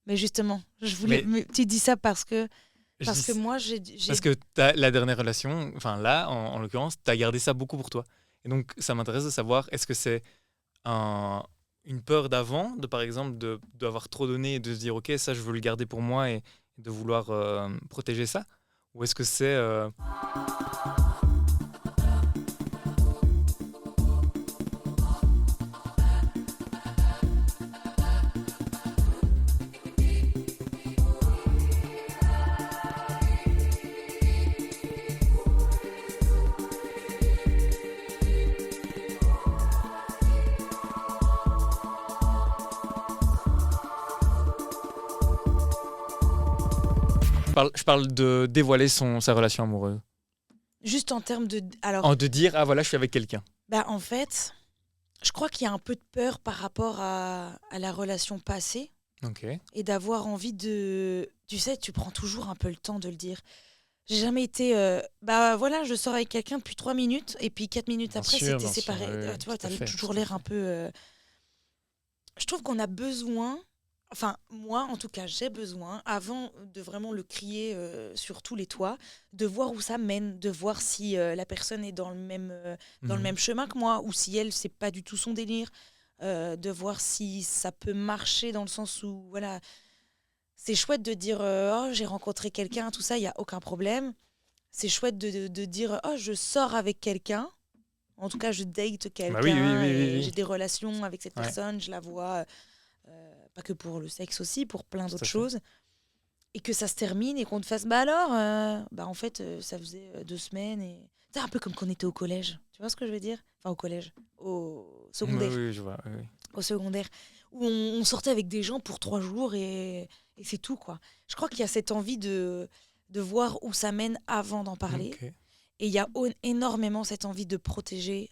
Mais justement, tu dis ça parce que moi, j'ai... Parce que la dernière relation, enfin là, en l'occurrence, tu as gardé ça beaucoup pour toi. Et donc, ça m'intéresse de savoir, est-ce que c'est une peur d'avant, par exemple, d'avoir trop donné et de se dire, OK, ça, je veux le garder pour moi et de vouloir protéger ça? Ou est-ce que c'est... Je parle de dévoiler sa relation amoureuse. Juste en termes de... Alors, de dire, ah voilà, je suis avec quelqu'un. En fait, je crois qu'il y a un peu de peur par rapport à la relation passée. Ok. Et d'avoir envie de... Tu sais, tu prends toujours un peu le temps de le dire. J'ai jamais été... voilà, je sors avec quelqu'un depuis 3 minutes et puis 4 minutes après, c'était séparé. Tu vois, t'as toujours l'air un peu... Je trouve qu'on a besoin... Enfin, moi, en tout cas, j'ai besoin, avant de vraiment le crier sur tous les toits, de voir où ça mène, de voir si la personne est dans le même chemin que moi, ou si elle, c'est pas du tout son délire, de voir si ça peut marcher dans le sens où, voilà, c'est chouette de dire oh, j'ai rencontré quelqu'un, tout ça, il n'y a aucun problème. C'est chouette de dire oh, je sors avec quelqu'un. En tout cas, je date quelqu'un, oui. J'ai des relations avec cette personne, je la vois... pas que pour le sexe aussi, pour plein d'autres choses, et que ça se termine et qu'on te fasse en fait ça faisait 2 semaines et c'est un peu comme quand on était au collège, tu vois ce que je veux dire, enfin au collège, au secondaire, oui, je vois, oui. Au secondaire où on sortait avec des gens pour 3 jours et c'est tout quoi. Je crois qu'il y a cette envie de voir où ça mène avant d'en parler, et il y a énormément cette envie de protéger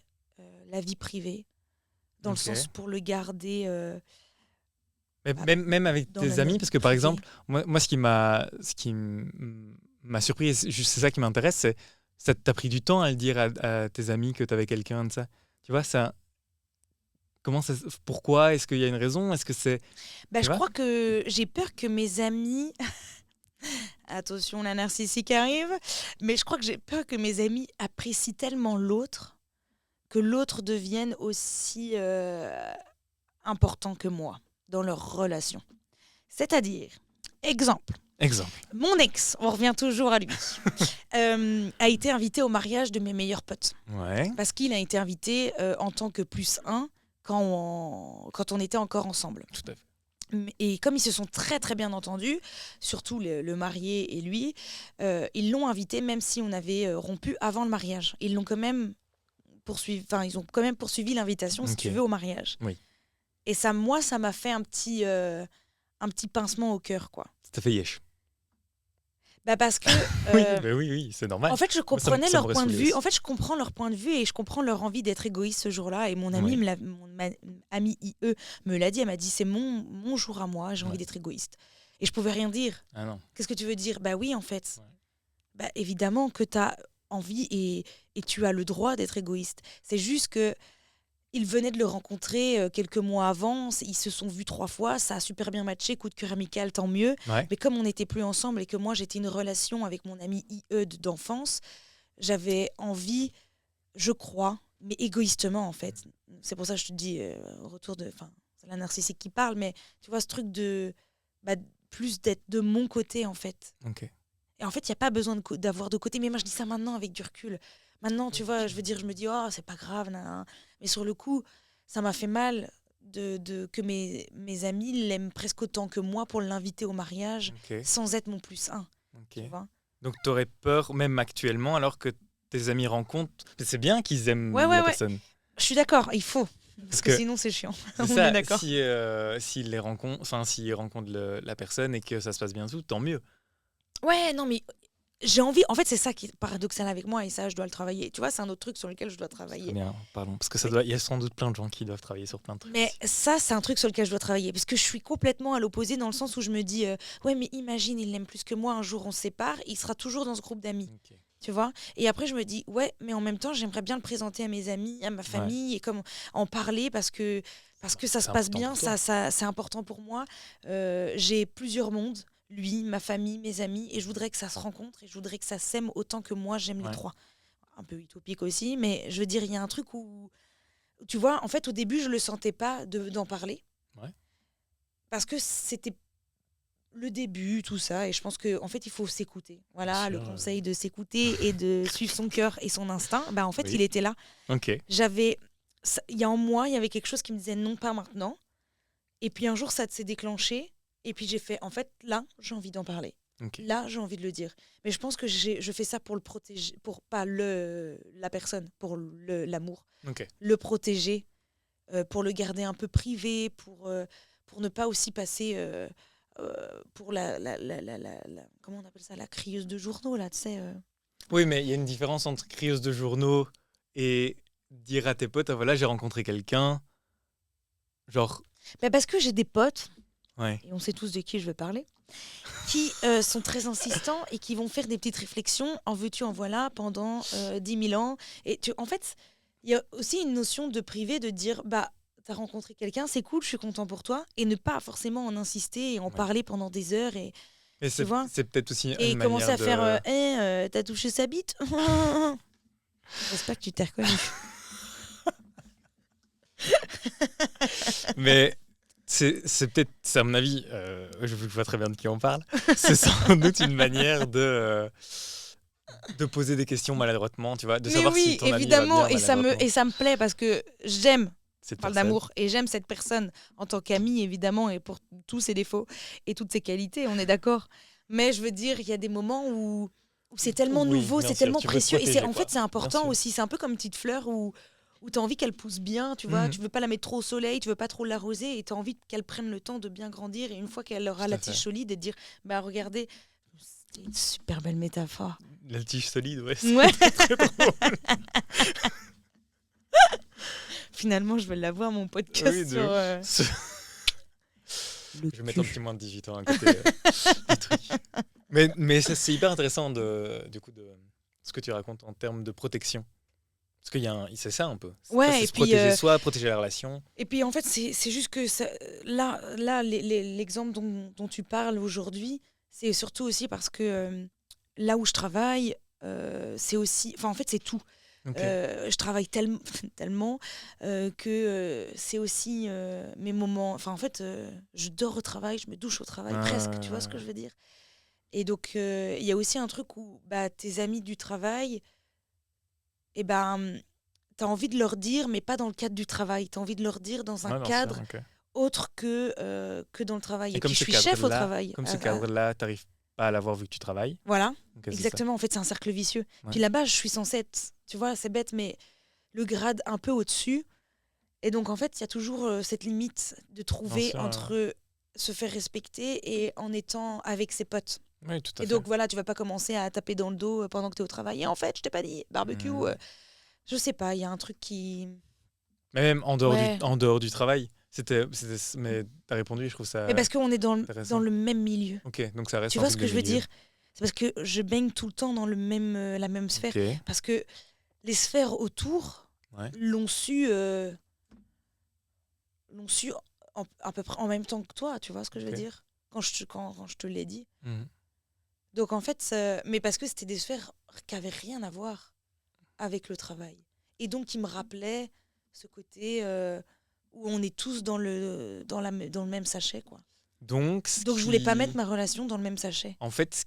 la vie privée dans le sens pour le garder même avec tes amis, parce que par exemple, moi ce qui m'a surpris, c'est ça qui m'intéresse, ça t'a pris du temps à le dire à tes amis que tu avais quelqu'un de ça. Tu vois, ça... Pourquoi? Est-ce qu'il y a une raison? Est-ce que c'est... je crois que j'ai peur que mes amis... Attention, la narcissique arrive. Mais je crois que j'ai peur que mes amis apprécient tellement l'autre que l'autre devienne aussi important que moi dans leur relation. C'est-à-dire, exemple. Mon ex, on revient toujours à lui, a été invité au mariage de mes meilleurs potes. Ouais. Parce qu'il a été invité en tant que +1 quand on était encore ensemble. Tout à fait. Et comme ils se sont très très bien entendus, surtout le marié et lui, ils l'ont invité même si on avait rompu avant le mariage. Ils l'ont quand même poursuivi, ils ont quand même poursuivi l'invitation, si tu veux, au mariage. Oui. Et ça, moi, ça m'a fait un petit pincement au cœur, quoi. Ça t'a fait yesh. Parce que oui, c'est normal. En fait, je comprenais leur point de vue. En fait, je comprends leur point de vue et je comprends leur envie d'être égoïste ce jour-là. Et mon ami, mon amie IE me l'a dit. Elle m'a dit c'est mon jour à moi. J'ai envie d'être égoïste. Et je pouvais rien dire. Ah non. Qu'est-ce que tu veux dire? Oui, en fait. Évidemment que tu as envie et tu as le droit d'être égoïste. C'est juste que ils venaient de le rencontrer quelques mois avant, ils se sont vus 3 fois, ça a super bien matché, coup de cœur amical, tant mieux. Ouais. Mais comme on n'était plus ensemble et que moi j'étais une relation avec mon ami IE d'enfance, j'avais envie, je crois, mais égoïstement en fait. C'est pour ça que je te dis, c'est la narcissique qui parle, mais tu vois ce truc de plus d'être de mon côté en fait. Okay. Et en fait, il n'y a pas besoin d'avoir de côté, mais moi je dis ça maintenant avec du recul. Maintenant, tu vois, je me dis, oh, c'est pas grave, nan. Mais sur le coup, ça m'a fait mal que mes amis l'aiment presque autant que moi pour l'inviter au mariage, sans être mon +1. Tu vois. Donc, tu aurais peur, même actuellement, alors que tes amis rencontrent. C'est bien qu'ils aiment la personne. Je suis d'accord, il faut. Parce que sinon, c'est chiant. C'est ça, est d'accord. S'ils rencontrent la personne et que ça se passe bien tout, tant mieux. Ouais, non, mais j'ai envie, en fait c'est ça qui est paradoxal avec moi et ça je dois le travailler, tu vois, c'est un autre truc sur lequel je dois travailler. Bien, pardon, parce que il y a sans doute plein de gens qui doivent travailler sur plein de trucs. Mais ça c'est un truc sur lequel je dois travailler, parce que je suis complètement à l'opposé dans le sens où je me dis ouais mais imagine il l'aime plus que moi, un jour on se sépare, il sera toujours dans ce groupe d'amis. Tu vois, et après je me dis ouais mais en même temps j'aimerais bien le présenter à mes amis, à ma famille et comme en parler parce que Parce que ça se passe bien, ça, c'est important pour moi. J'ai plusieurs mondes, lui, ma famille, mes amis, et je voudrais que ça se rencontre, et je voudrais que ça s'aime autant que moi, j'aime les trois. Un peu utopique aussi, mais je veux dire, il y a un truc où, tu vois, en fait, au début, je ne le sentais pas d'en parler. Ouais. Parce que c'était le début, tout ça, et je pense qu'en fait, il faut s'écouter. Voilà, le conseil de s'écouter et de suivre son cœur et son instinct, bah, en fait, il était là. Okay. Il y a en moi, il y avait quelque chose qui me disait non, pas maintenant. Et puis un jour, ça s'est déclenché. Et puis j'ai fait, en fait, là, j'ai envie d'en parler. Okay. Là, j'ai envie de le dire. Mais je pense que je fais ça pour le protéger, pour pas la personne, pour l'amour. Okay. Le protéger, pour le garder un peu privé, pour ne pas aussi passer pour comment on appelle ça, la crieuse de journaux, là, tu sais. Oui, mais il y a une différence entre crieuse de journaux et dire à tes potes, ah, voilà, j'ai rencontré quelqu'un, genre... Bah parce que j'ai des potes, et on sait tous de qui je veux parler, qui sont très insistants et qui vont faire des petites réflexions, en veux-tu, en voilà, pendant 10 000 ans. Et en fait, il y a aussi une notion de privé, de dire, bah, t'as rencontré quelqu'un, c'est cool, je suis content pour toi, et ne pas forcément en insister et en parler pendant des heures. Et c'est peut-être aussi et une commencer manière à faire, t'as touché sa bite. J'espère que tu t'es reconnu. Mais c'est peut-être, à mon avis, je vois très bien de qui on parle, c'est sans doute une manière de poser des questions maladroitement, tu vois, de savoir si ton évidemment, ami va bien, et ça me plaît parce que j'aime, on parle d'amour, et j'aime cette personne en tant qu'amie, évidemment, et pour tous ses défauts et toutes ses qualités, on est d'accord. Mais je veux dire, il y a des moments où c'est tellement nouveau, c'est tellement précieux, et en fait, c'est important aussi, c'est un peu comme une petite fleur où tu as envie qu'elle pousse bien, tu vois, tu veux pas la mettre trop au soleil, tu veux pas trop l'arroser, et tu as envie qu'elle prenne le temps de bien grandir, et une fois qu'elle aura la tige solide, et de dire, bah regardez, c'est une super belle métaphore. La tige solide, ouais. Très drôle. Finalement, je vais l'avoir, mon podcast sur... Je vais mettre un petit moins de 18 ans à côté du truc. Mais c'est hyper intéressant du coup, de ce que tu racontes en termes de protection. Parce qu'il c'est ça un peu. Ouais, c'est se protéger soi, protéger la relation. Et puis en fait, c'est juste que ça, là l'exemple dont tu parles aujourd'hui, c'est surtout aussi parce que là où je travaille, c'est aussi... Enfin, en fait, c'est tout. Okay. Je travaille tellement que c'est aussi mes moments... Enfin, en fait, je dors au travail, je me douche au travail, presque, tu vois ce que je veux dire. Et donc, il y a aussi un truc où tes amis du travail... Et tu as envie de leur dire, mais pas dans le cadre du travail. Tu as envie de leur dire dans un cadre autre que dans le travail. Et puis je suis chef au travail. Comme ce cadre-là, tu n'arrives pas à l'avoir vu que tu travailles. Voilà, exactement. En fait, c'est un cercle vicieux. Ouais. Puis là-bas, je suis censée être, tu vois, c'est bête, mais le grade un peu au-dessus. Et donc, en fait, il y a toujours cette limite de trouver entre se faire respecter et en étant avec ses potes. Oui, tout à fait. Et donc, voilà, tu vas pas commencer à taper dans le dos pendant que tu es au travail. Et en fait, je t'ai pas dit, barbecue, je sais pas, il y a un truc qui... Mais même en dehors du travail, mais t'as répondu, je trouve ça... Mais parce qu'on est dans le même milieu. Ok, donc ça reste... Tu vois ce que je veux dire ? C'est parce que je baigne tout le temps dans la même sphère. Okay. Parce que les sphères autour l'ont su à peu près en même temps que toi, tu vois ce que je veux dire ? Quand je te l'ai dit. Donc en fait, mais parce que c'était des sphères qui n'avaient rien à voir avec le travail. Et donc qui me rappelaient ce côté où on est tous dans le même sachet, quoi. Donc je voulais pas mettre ma relation dans le même sachet. En fait,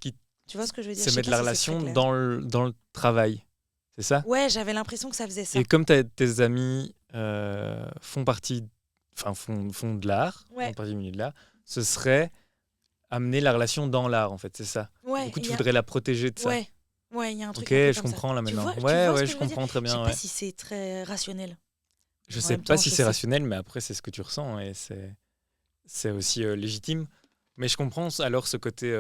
tu vois ce que je veux dire ? C'est mettre la relation dans le travail, c'est ça ? Ouais, j'avais l'impression que ça faisait ça. Et comme tes amis font de l'art, font partie du milieu de l'art, ce serait amener la relation dans l'art, en fait, c'est ça. Ouais, du coup, tu voudrais la protéger de ça. Ouais, il y a un truc. Ok, je comprends là maintenant. Tu vois je comprends très bien. Je sais pas si c'est très rationnel. Je sais pas si c'est rationnel, mais après, c'est ce que tu ressens et c'est aussi légitime. Mais je comprends alors ce côté.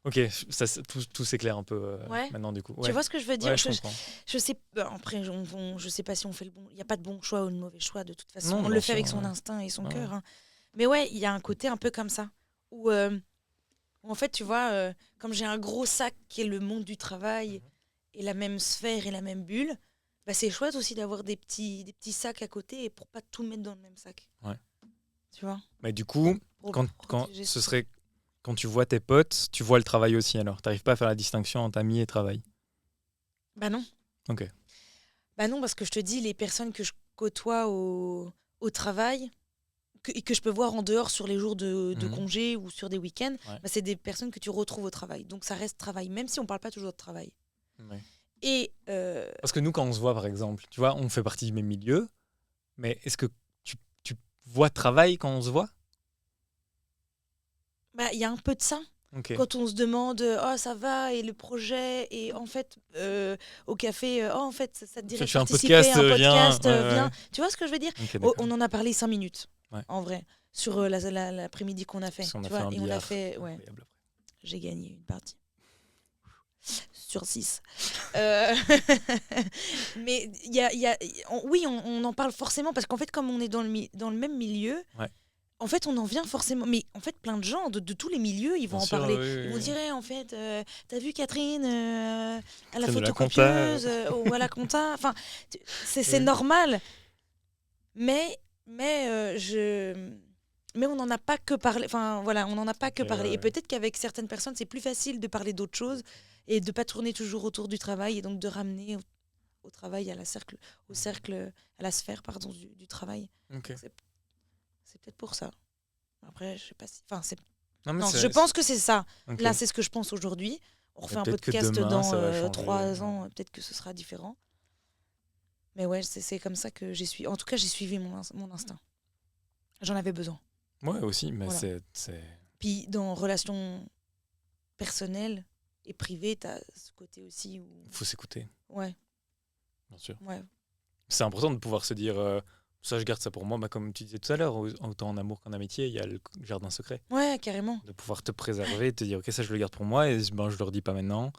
Ok, ça, tout s'éclaire un peu maintenant, du coup. Ouais. Tu vois ce que je veux dire ? Je sais. Après, je sais pas si on fait le bon. Il n'y a pas de bon choix ou de mauvais choix, de toute façon. On le fait avec son instinct et son cœur. Hein. Mais ouais, il y a un côté un peu comme ça. Où en fait, tu vois, comme j'ai un gros sac qui est le monde du travail et la même sphère et la même bulle, c'est chouette aussi d'avoir des petits sacs à côté et pour pas tout mettre dans le même sac. Ouais. Tu vois. Mais du coup, quand ce serait quand tu vois tes potes, tu vois le travail aussi alors. T'arrives pas à faire la distinction entre amis et travail. Bah non. Ok. Bah non, parce que je te dis, les personnes que je côtoie au travail, et que je peux voir en dehors sur les jours de congé ou sur des week-ends, bah c'est des personnes que tu retrouves au travail. Donc ça reste travail, même si on parle pas toujours de travail. Ouais. Et parce que nous, quand on se voit, par exemple, tu vois, on fait partie du même milieu, mais est-ce que tu vois travail quand on se voit? bah, y a un peu de ça. Okay. Quand on se demande oh ça va et le projet et en fait au café oh en fait ça te dirait de participer à un podcast viens. Tu vois ce que je veux dire? Okay, on en a parlé 5 minutes en vrai sur l'après-midi qu'on a fait. On a tu fait vois, un et billard. on a fait j'ai gagné une partie sur 6 mais oui on en parle forcément parce qu'en fait comme on est dans le même milieu. En fait, on en vient forcément. Mais en fait, plein de gens de tous les milieux, ils vont en parler. Ils vont dire, en fait, t'as vu Catherine à la photocopieuse ou à la compta. Enfin, c'est normal. Mais on n'en a pas que parlé. Enfin, voilà, on n'en a pas que parlé. Et peut-être qu'avec certaines personnes, c'est plus facile de parler d'autres choses et de pas tourner toujours autour du travail et donc de ramener au travail, à la sphère, du travail. Okay. C'est peut-être pour ça. Après, je sais pas si. Enfin, je pense que c'est ça. Okay. Là, c'est ce que je pense aujourd'hui. On refait un podcast dans 3 ans, peut-être que ce sera différent. Mais ouais, c'est comme ça que j'ai suivi. En tout cas, j'ai suivi mon instinct. J'en avais besoin. Ouais, aussi, mais voilà. c'est. Puis, dans relations personnelles et privées, t'as ce côté aussi où. Il faut s'écouter. Ouais. Bien sûr. Ouais. C'est important de pouvoir se dire. Ça, je garde ça pour moi. Bah, comme tu disais tout à l'heure, autant en amour qu'en amitié, il y a le jardin secret. Ouais, carrément. De pouvoir te préserver et te dire, ok, ça, je le garde pour moi et ben, je le redis pas maintenant.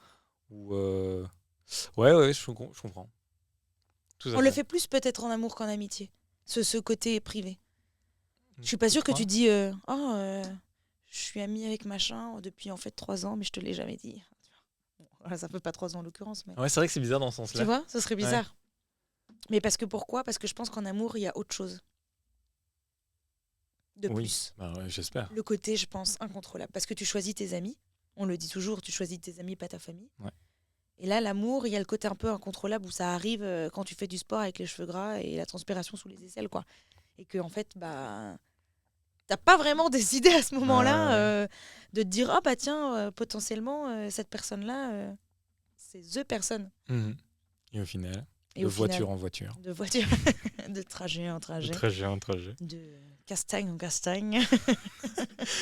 Ou ouais, je comprends. On le fait plus peut-être en amour qu'en amitié. Ce côté privé. Je suis pas sûre que tu dis, je suis amie avec machin depuis en fait 3 ans, mais je te l'ai jamais dit. Voilà, ça fait pas 3 ans en l'occurrence. Mais... Ouais, c'est vrai que c'est bizarre dans ce sens-là. Tu vois, ça serait bizarre. Ouais. Mais pourquoi ? Parce que je pense qu'en amour, il y a autre chose. De plus. Bah ouais, j'espère. Le côté, je pense, incontrôlable. Parce que tu choisis tes amis. On le dit toujours, tu choisis tes amis, pas ta famille. Ouais. Et là, l'amour, il y a le côté un peu incontrôlable où ça arrive quand tu fais du sport avec les cheveux gras et la transpiration sous les aisselles, quoi. Et que, en fait, bah... T'as pas vraiment décidé à ce moment-là de te dire, tiens, potentiellement, cette personne-là, c'est the personne. Mmh. Et au final... De voiture en voiture. De voiture, de trajet en trajet. De trajet en trajet. De castagne en castagne.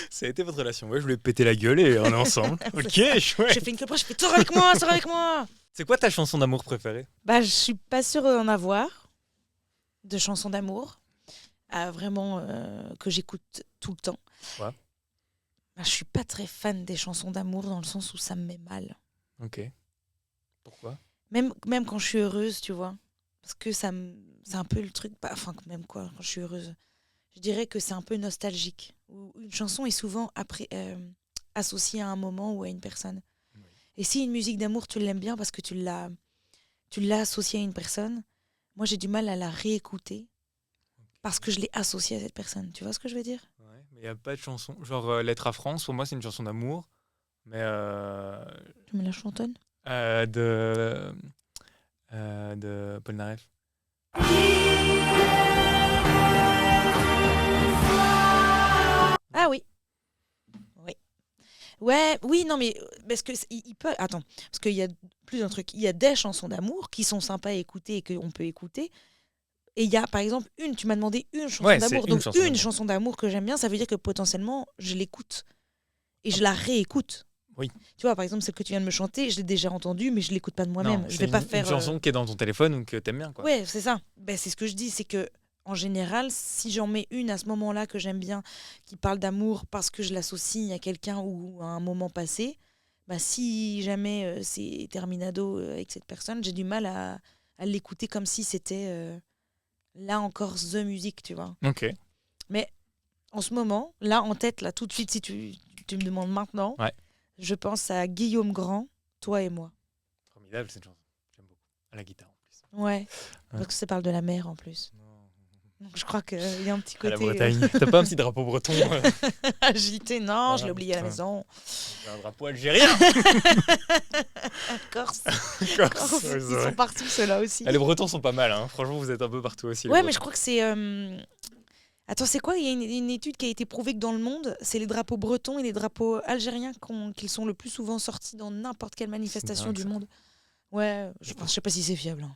Ça a été votre relation. Ouais, je voulais péter la gueule et on est ensemble. Ok, chouette. J'ai fait une clope, je fais sors avec moi. C'est quoi ta chanson d'amour préférée ? Bah, je suis pas sûre d'en avoir de chansons d'amour. Vraiment que j'écoute tout le temps. Ouais. Bah, je suis pas très fan des chansons d'amour dans le sens où ça me met mal. Ok. Pourquoi ? Même quand je suis heureuse, tu vois. Parce que c'est un peu le truc... Enfin, même quoi, quand je suis heureuse. Je dirais que c'est un peu nostalgique. Une chanson est souvent associée à un moment ou à une personne. Oui. Et si une musique d'amour, tu l'aimes bien parce que tu l'as associée à une personne, moi, j'ai du mal à la réécouter parce que je l'ai associée à cette personne. Tu vois ce que je veux dire ? Ouais, mais il n'y a pas de chanson. Genre Lettre à France, pour moi, c'est une chanson d'amour. Mais... Tu me la chantonnes ? De Paul Naref. Ah oui. Oui, non, mais parce que il peut. Attends, parce qu'il y a plus d'un truc. Il y a des chansons d'amour qui sont sympas à écouter et qu'on peut écouter. Et il y a, par exemple, tu m'as demandé une chanson d'amour. Donc, une chanson d'amour que j'aime bien, ça veut dire que potentiellement, je l'écoute. Et je la réécoute. Oui. Tu vois, par exemple, celle que tu viens de me chanter, je l'ai déjà entendue, mais je l'écoute pas de moi-même. Je vais pas faire une chanson qui est dans ton téléphone ou que t'aimes bien, quoi. Ouais, c'est ça. C'est ce que je dis, c'est que en général, si j'en mets une à ce moment-là que j'aime bien, qui parle d'amour parce que je l'associe à quelqu'un ou à un moment passé, si jamais c'est terminado avec cette personne, j'ai du mal à l'écouter comme si c'était là encore the musique, tu vois. Ok. Mais en ce moment, là en tête, là tout de suite, si tu me demandes maintenant. Ouais. Je pense à Guillaume Grand, Toi et moi. Formidable cette chanson, j'aime beaucoup. À la guitare en plus. Ouais, parce que ça parle de la mer en plus. Donc je crois qu'il y a un petit côté... À la Bretagne. T'as pas un petit drapeau breton agité? Non, je l'ai oublié à la maison. J'ai un drapeau algérien. Corse. Corse. Ils sont partout, ceux-là aussi. Les Bretons sont pas mal. Hein. Franchement, vous êtes un peu partout aussi. Ouais, mais je crois que c'est... Attends, c'est quoi? Il y a une étude qui a été prouvée que dans le monde, c'est les drapeaux bretons et les drapeaux algériens qui sont le plus souvent sortis dans n'importe quelle manifestation du monde. Ouais, je sais pas si c'est fiable. Hein.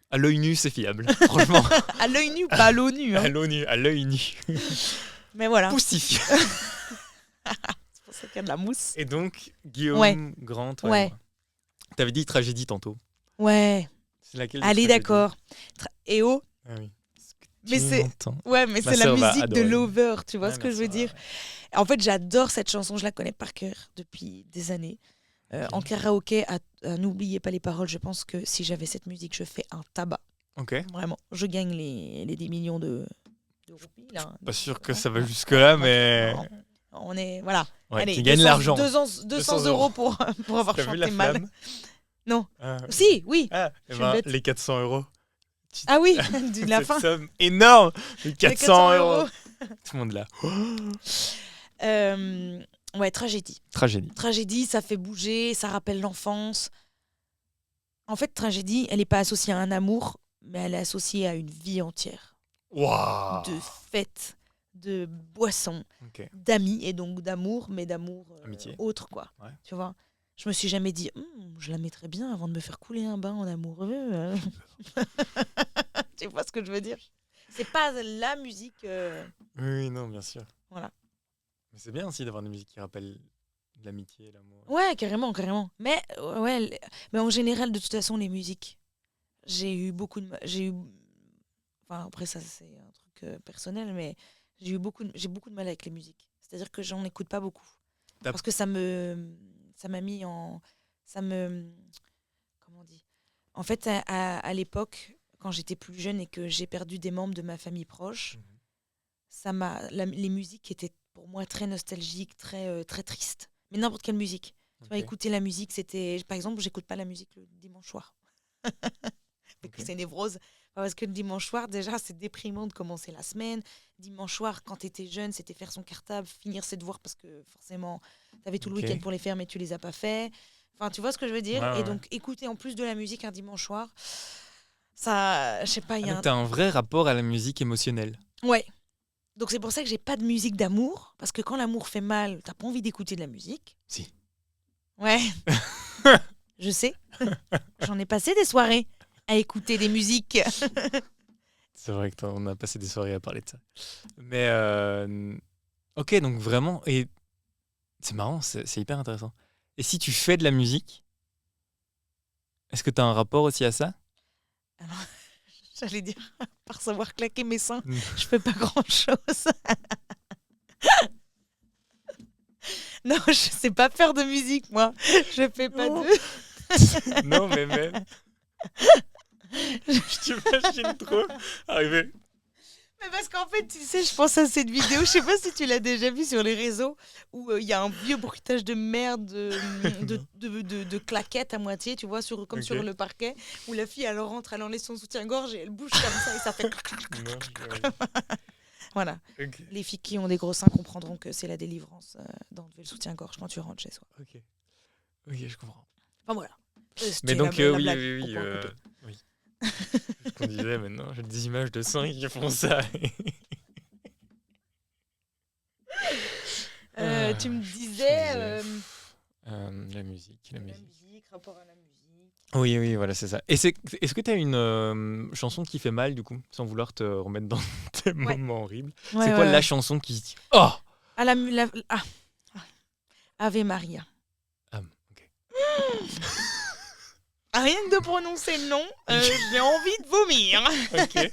À l'œil nu, c'est fiable, franchement. À l'œil nu, pas à l'ONU. Hein. À l'œil nu. Mais voilà. Poussif. C'est pour ça qu'il y a de la mousse. Et donc, Guillaume Grant. Ouais. T'avais dit tragédie tantôt. Ouais. C'est laquelle? Allez, d'accord. Ah oui. Mais c'est la musique de Lover, tu vois ce que je veux dire. Ouais. En fait, j'adore cette chanson, je la connais par cœur depuis des années. En karaoké, n'oubliez pas les paroles, je pense que si j'avais cette musique, je fais un tabac. Ok. Vraiment, je gagne les 10 millions de roupies. Là. Pas sûr que ça va jusque-là, mais... Non, on est... Voilà. Ouais, allez, tu gagnes l'argent. 200 euros pour avoir chanté mal. Non. Si, oui. Les 400 euros. Ah oui, de la fin. Cette somme énorme, les 400 euros. Tout le monde là. Ouais, tragédie. Tragédie, ça fait bouger, ça rappelle l'enfance. En fait, tragédie, elle n'est pas associée à un amour, mais elle est associée à une vie entière. Wow. De fêtes, de boissons, d'amis, et donc d'amour, mais d'amour autre, quoi. Ouais. Tu vois ? Je me suis jamais dit, je la mettrais bien avant de me faire couler un bain en amoureux. Tu vois ce que je veux dire? C'est pas la musique... Oui, non, bien sûr. Voilà. Mais c'est bien aussi d'avoir une musique qui rappelle l'amitié, l'amour. Ouais, carrément. Mais en général, de toute façon, les musiques, j'ai eu beaucoup de... Enfin, après, ça, c'est un truc personnel, mais j'ai beaucoup de mal avec les musiques. C'est-à-dire que j'en écoute pas beaucoup. Parce que ça m'a mis en... Comment on dit ? En fait, à l'époque, quand j'étais plus jeune et que j'ai perdu des membres de ma famille proche, les musiques étaient pour moi très nostalgiques, très tristes. Mais n'importe quelle musique. Tu vois, écouter la musique, c'était... Par exemple, j'écoute pas la musique le dimanche soir. C'est névrose. Parce que le dimanche soir, déjà, c'est déprimant de commencer la semaine. Dimanche soir, quand tu étais jeune, c'était faire son cartable, finir ses devoirs parce que forcément, tu avais tout le week-end pour les faire, mais tu les as pas fait. Enfin, tu vois ce que je veux dire ? Et donc, écouter en plus de la musique un dimanche soir, ça, je sais pas, il y a t'as un vrai rapport à la musique émotionnelle. Ouais. Donc, c'est pour ça que j'ai pas de musique d'amour, parce que quand l'amour fait mal, t'as pas envie d'écouter de la musique. Si. Ouais. Je sais. J'en ai passé des soirées à écouter des musiques. C'est vrai qu'on a passé des soirées à parler de ça. Mais, ok, donc vraiment, et c'est marrant, c'est hyper intéressant. Et si tu fais de la musique, est-ce que tu as un rapport aussi à ça ? Alors, j'allais dire, par savoir claquer mes seins, je fais pas grand-chose. Non, je sais pas faire de musique, moi. Je fais pas de... Non, mais même... Je t'imagine trop arriver. Mais parce qu'en fait, tu sais, je pense à cette vidéo, je sais pas si tu l'as déjà vue sur les réseaux, où il y a un vieux bruitage de merde, de claquettes à moitié, tu vois, comme sur le parquet, où la fille, elle rentre, elle enlève son soutien-gorge et elle bouge comme ça et ça fait... Voilà. Okay. Les filles qui ont des gros seins comprendront que c'est la délivrance d'enlever le soutien-gorge quand tu rentres chez soi. Ok, je comprends. Enfin voilà. Mais donc, oui. C'est ce qu'on disait maintenant. J'ai des images de seins qui font ça. Tu me disais... La musique, rapport à la musique. Oui, voilà, c'est ça. Est-ce que tu as une chanson qui fait mal, du coup, sans vouloir te remettre dans tes moments horribles ? C'est quoi la chanson qui dit « Oh !» Ave Maria. Ok. Rien que de prononcer le nom, j'ai envie de vomir. Okay.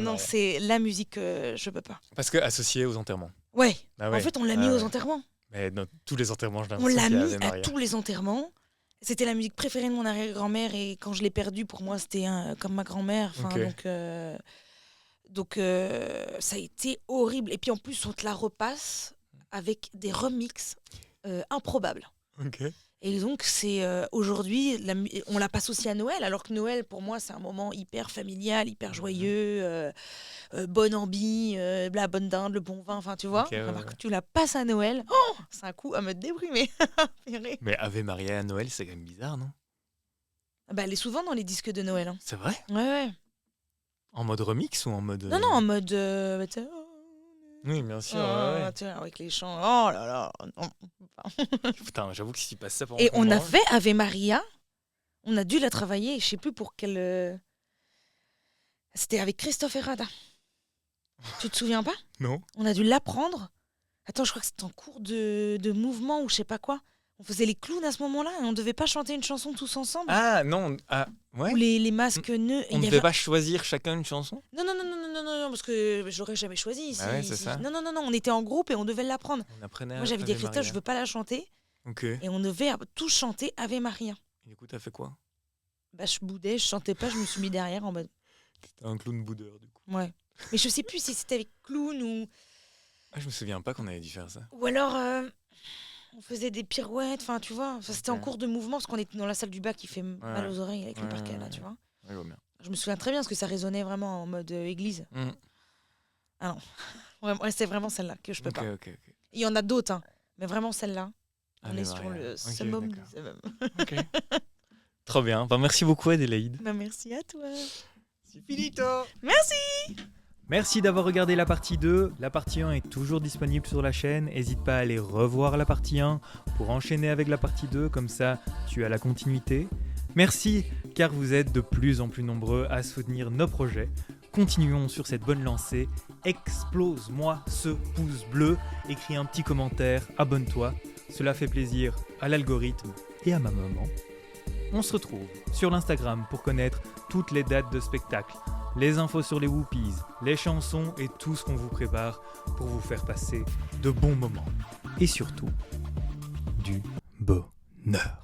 Non, c'est la musique, je peux pas. Parce que associée aux enterrements. Ouais. En fait, on l'a mis aux enterrements. Mais dans tous les enterrements, on l'a mis à tous les enterrements. C'était la musique préférée de mon arrière-grand-mère et quand je l'ai perdue, pour moi, c'était comme ma grand-mère. Donc, ça a été horrible. Et puis en plus, on te la repasse avec des remixes improbables. Ok. Et donc, c'est aujourd'hui, on la passe aussi à Noël, alors que Noël, pour moi, c'est un moment hyper familial, hyper joyeux, bonne ambi, la bonne dinde, le bon vin, enfin, tu vois. Alors que tu la passes à Noël, c'est un coup à me déprimer. Mais Ave Maria à Noël, c'est quand même bizarre, non? Elle est souvent dans les disques de Noël. Hein. C'est vrai? Ouais. En mode remix ou en mode... Non, en mode... oui, bien sûr. Avec les chants. Oh là là. Non. Putain, j'avoue que si tu passes ça pour Et on a fait Ave Maria. On a dû la travailler. Je sais plus pour quelle. C'était avec Christophe Herrada. Tu te souviens pas? Non. On a dû l'apprendre. Attends, je crois que c'était en cours de mouvement ou je sais pas quoi. On faisait les clowns à ce moment-là et on devait pas chanter une chanson tous ensemble. Ah non, ouais. Ou les masques nœuds. On ne devait pas choisir chacun une chanson? Non, parce que j'aurais jamais choisi. Ah ouais, c'est ça. Non, on était en groupe et on devait l'apprendre. On apprenait. Moi, j'avais dit à Christophe, je veux pas la chanter. Ok. Et on devait tous chanter Ave Maria. Et du coup, t'as fait quoi? Je boudais, je chantais pas, je me suis mis derrière en mode. T'étais un clown boudeur, du coup. Ouais. Mais je sais plus si c'était avec clown ou. Ah, je me souviens pas qu'on avait dû faire ça. Ou alors. On faisait des pirouettes, enfin tu vois, c'était en cours de mouvement parce qu'on était dans la salle du bac qui fait mal aux oreilles avec le parquet là, tu vois. Ouais, bien. Je me souviens très bien parce que ça résonnait vraiment en mode église. Ah non, c'est vraiment celle-là que je peux pas. Il y en a d'autres, hein, mais vraiment celle-là, on est sur le summum du summum. Trop bien, merci beaucoup Adélaïde. Merci à toi. C'est finito. Merci. Merci d'avoir regardé la partie 2. La partie 1 est toujours disponible sur la chaîne. N'hésite pas à aller revoir la partie 1 pour enchaîner avec la partie 2. Comme ça, tu as la continuité. Merci car vous êtes de plus en plus nombreux à soutenir nos projets. Continuons sur cette bonne lancée. Explose-moi ce pouce bleu. Écris un petit commentaire. Abonne-toi. Cela fait plaisir à l'algorithme et à ma maman. On se retrouve sur l'Instagram pour connaître toutes les dates de spectacle, les infos sur les Whoopies, les chansons et tout ce qu'on vous prépare pour vous faire passer de bons moments. Et surtout, du bonheur.